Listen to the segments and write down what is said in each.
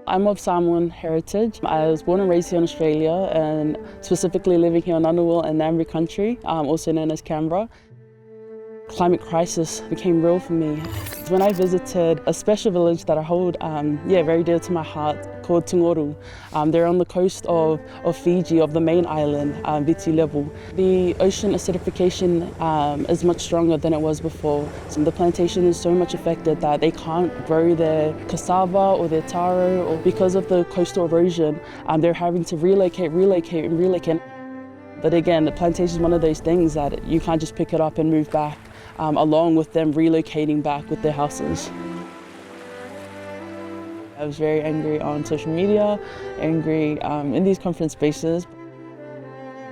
I'm of Samoan heritage. I was born and raised here in Australia and specifically living here in Ngunnawal and Ngambri country, also known as Canberra. Climate crisis became real for me when I visited a special village that I hold very dear to my heart called Tungoru. They're on the coast of Fiji, of the main island, Viti level. The ocean acidification is much stronger than it was before. So the plantation is so much affected that they can't grow their cassava or their taro, or because of the coastal erosion, they're having to relocate. But again, the plantation is one of those things that you can't just pick it up and move back, along with them relocating back with their houses. I was very angry on social media, angry in these conference spaces.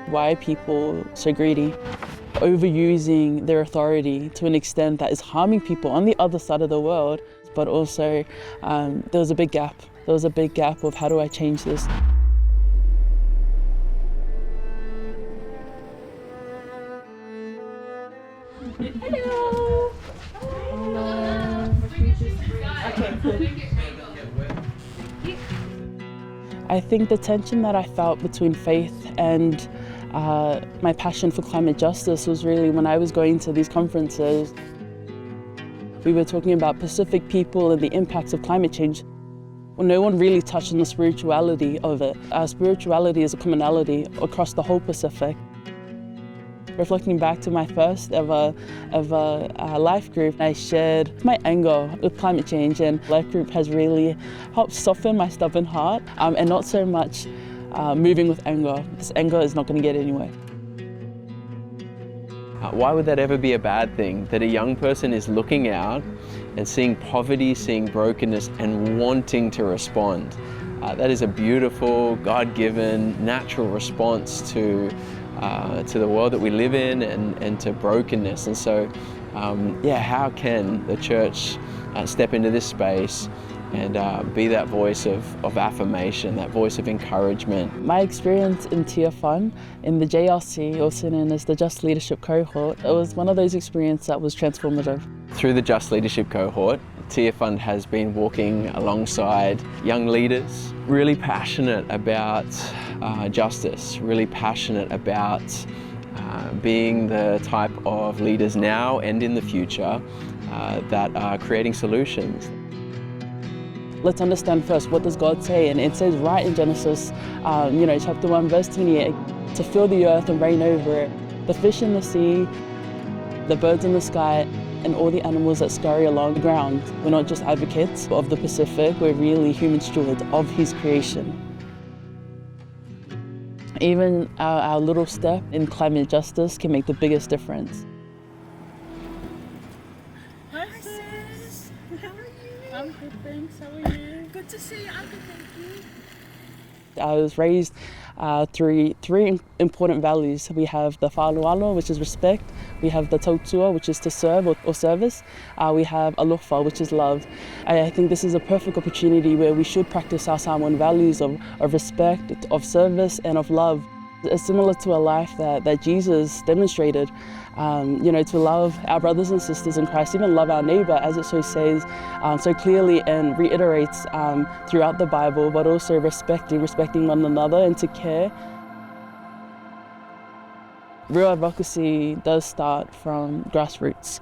Why are people so greedy? Overusing their authority to an extent that is harming people on the other side of the world, but also there was a big gap. There was a big gap of how do I change this? Hello. I think the tension that I felt between faith and my passion for climate justice was really when I was going to these conferences. We were talking about Pacific people and the impacts of climate change. Well, no one really touched on the spirituality of it. Spirituality is a commonality across the whole Pacific. Reflecting back to my first ever life group, I shared my anger with climate change, and life group has really helped soften my stubborn heart and not so much moving with anger, because anger is not going to get anywhere. Why would that ever be a bad thing? That a young person is looking out and seeing poverty, seeing brokenness and wanting to respond. That is a beautiful, God-given, natural response to the world that we live in and to brokenness. And so, how can the church step into this space and be that voice of affirmation, that voice of encouragement? My experience in Tier Fund, in the JLC, also known as the Just Leadership Cohort, it was one of those experiences that was transformative. Through the Just Leadership Cohort, Tier Fund has been walking alongside young leaders, really passionate about justice, really passionate about being the type of leaders now and in the future that are creating solutions. Let's understand first, what does God say? And it says right in Genesis, chapter 1, verse 28, to fill the earth and reign over it, the fish in the sea, the birds in the sky, and all the animals that scurry along the ground. We're not just advocates of the Pacific, we're really human stewards of His creation. Even our little step in climate justice can make the biggest difference. Hi sis, how are you? I'm good, thanks. How are you? Good to see you. I'm good, thank you. I was raised through three important values. We have the whālualo, which is respect. We have the tautua, which is to serve or service. We have alofa, which is love. I think this is a perfect opportunity where we should practice our Samoan values of respect, of service, and of love. It's similar to a life that Jesus demonstrated, to love our brothers and sisters in Christ, even love our neighbour, as it so says so clearly and reiterates throughout the Bible, but also respecting one another and to care. Real advocacy does start from grassroots.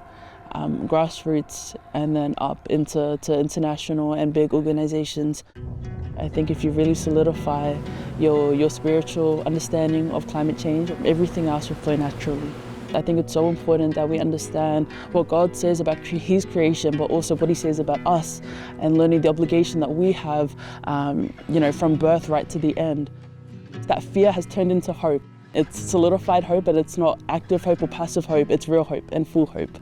And then up into international and big organizations. I think if you really solidify your spiritual understanding of climate change, everything else will flow naturally. I think it's so important that we understand what God says about His creation, but also what He says about us, and learning the obligation that we have, from birth right to the end. That fear has turned into hope. It's solidified hope, but it's not active hope or passive hope, it's real hope and full hope.